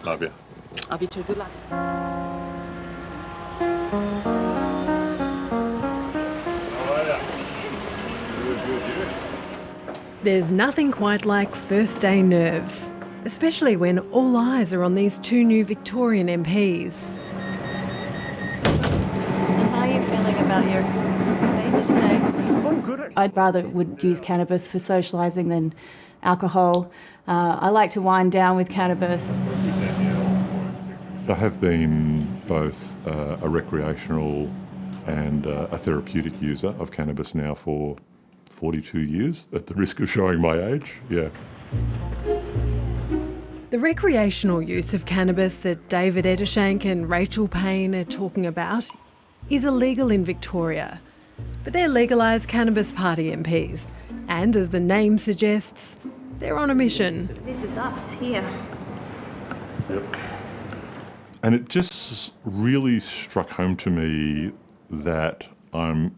Love you. Love you too. Good luck. There's nothing quite like first day nerves, especially when all eyes are on these two new Victorian MPs. And how are you feeling about your speech today? I'm good. I'd rather would use cannabis for socialising than alcohol. I like to wind down with cannabis. I have been both a recreational and a therapeutic user of cannabis now for 42 years, at the risk of showing my age, yeah. The recreational use of cannabis that David Edershank and Rachel Payne are talking about is illegal in Victoria. But they're Legalise Cannabis Party MPs, and as the name suggests, they're on a mission. This is us here. Yep. And it just really struck home to me that I'm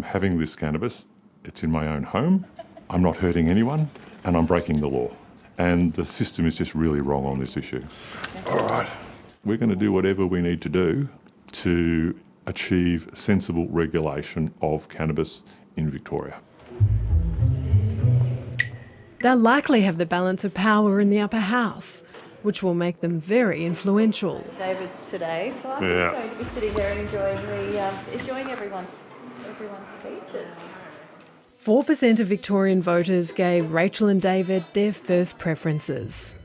having this cannabis, it's in my own home, I'm not hurting anyone, and I'm breaking the law. And the system is just really wrong on this issue. All right. We're going to do whatever we need to do to achieve sensible regulation of cannabis in Victoria. They'll likely have the balance of power in the upper house, which will make them very influential. David's today, so I'm just going to be sitting there and enjoying everyone's speeches. 4% of Victorian voters gave Rachel and David their first preferences.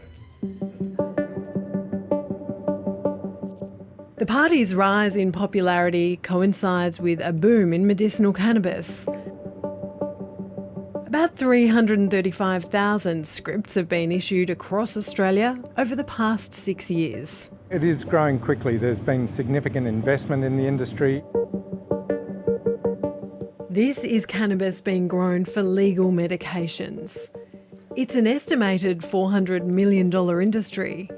The party's rise in popularity coincides with a boom in medicinal cannabis. About 335,000 scripts have been issued across Australia over the past 6 years. It is growing quickly. There's been significant investment in the industry. This is cannabis being grown for legal medications. It's an estimated $400 million industry,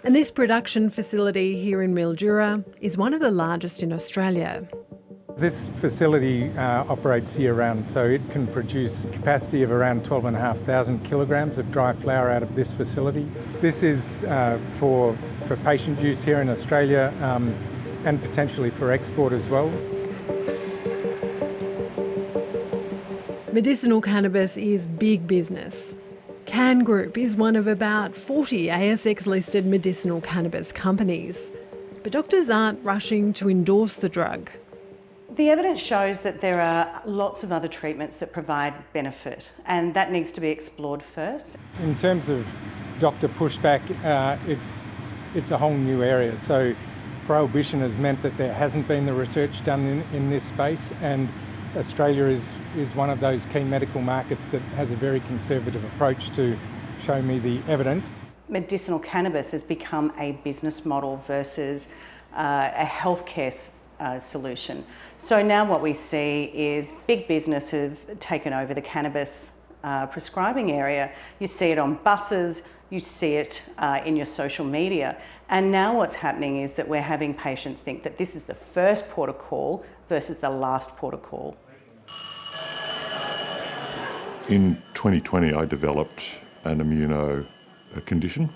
and this production facility here in Mildura is one of the largest in Australia. This facility operates year-round, so it can produce capacity of around 12,500 kilograms of dry flower out of this facility. This is for patient use here in Australia and potentially for export as well. Medicinal cannabis is big business. Can Group is one of about 40 ASX-listed medicinal cannabis companies. But doctors aren't rushing to endorse the drug. The evidence shows that there are lots of other treatments that provide benefit, and that needs to be explored first. In terms of doctor pushback, it's a whole new area. So prohibition has meant that there hasn't been the research done in this space, and Australia is one of those key medical markets that has a very conservative approach to show me the evidence. Medicinal cannabis has become a business model versus a healthcare solution. So now what we see is big business have taken over the cannabis prescribing area. You see it on buses, you see it in your social media. And now what's happening is that we're having patients think that this is the first port of call versus the last port of call. In 2020, I developed an immuno condition,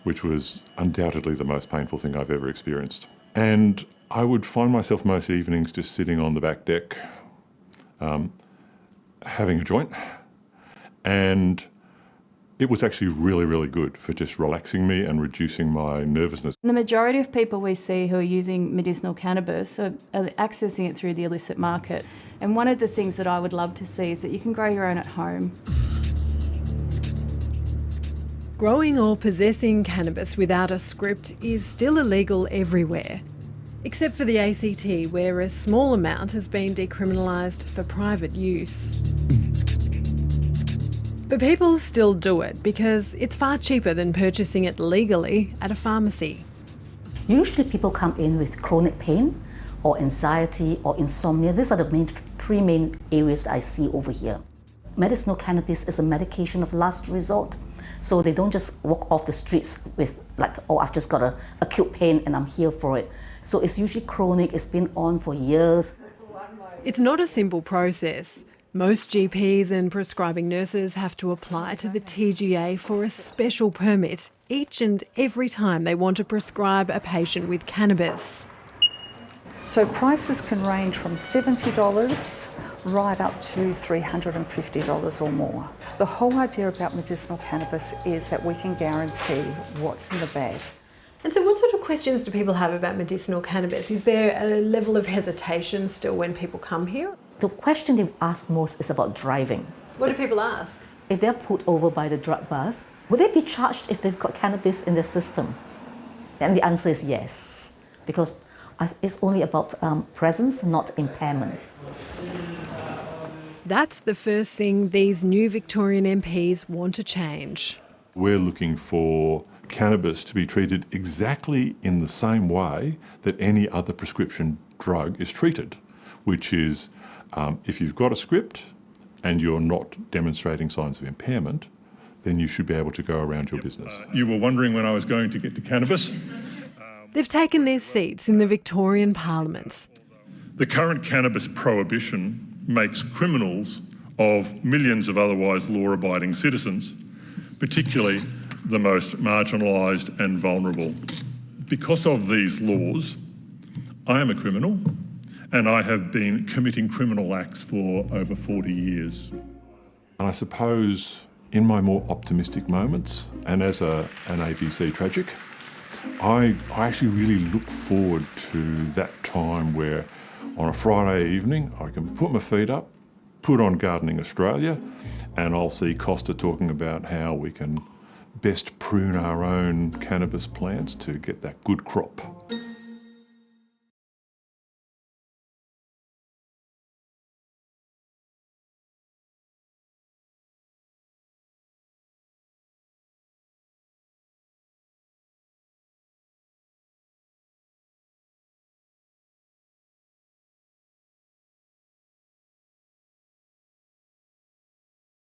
which was undoubtedly the most painful thing I've ever experienced. And I would find myself most evenings just sitting on the back deck, having a joint, and it was actually really, really good for just relaxing me and reducing my nervousness. The majority of people we see who are using medicinal cannabis are accessing it through the illicit market. And one of the things that I would love to see is that you can grow your own at home. Growing or possessing cannabis without a script is still illegal everywhere, except for the ACT, where a small amount has been decriminalised for private use. But people still do it because it's far cheaper than purchasing it legally at a pharmacy. Usually people come in with chronic pain or anxiety or insomnia. These are the three main areas that I see over here. Medicinal cannabis is a medication of last resort. So they don't just walk off the streets with like, oh, I've just got an acute pain and I'm here for it. So it's usually chronic, it's been on for years. It's not a simple process. Most GPs and prescribing nurses have to apply to the TGA for a special permit each and every time they want to prescribe a patient with cannabis. So prices can range from $70 right up to $350 or more. The whole idea about medicinal cannabis is that we can guarantee what's in the bag. And so what sort of questions do people have about medicinal cannabis? Is there a level of hesitation still when people come here? The question they ask most is about driving. What do people ask? If they're pulled over by the drug bus, would they be charged if they've got cannabis in their system? And the answer is yes, because it's only about presence, not impairment. That's the first thing these new Victorian MPs want to change. We're looking for cannabis to be treated exactly in the same way that any other prescription drug is treated, which is if you've got a script and you're not demonstrating signs of impairment, then you should be able to go around your business. You were wondering when I was going to get to cannabis. They've taken their seats in the Victorian Parliament. The current cannabis prohibition makes criminals of millions of otherwise law-abiding citizens, particularly the most marginalised and vulnerable. Because of these laws, I am a criminal and I have been committing criminal acts for over 40 years. And I suppose in my more optimistic moments, and as an ABC tragic, I actually really look forward to that time where on a Friday evening I can put my feet up, put on Gardening Australia, and I'll see Costa talking about how we can best prune our own cannabis plants to get that good crop.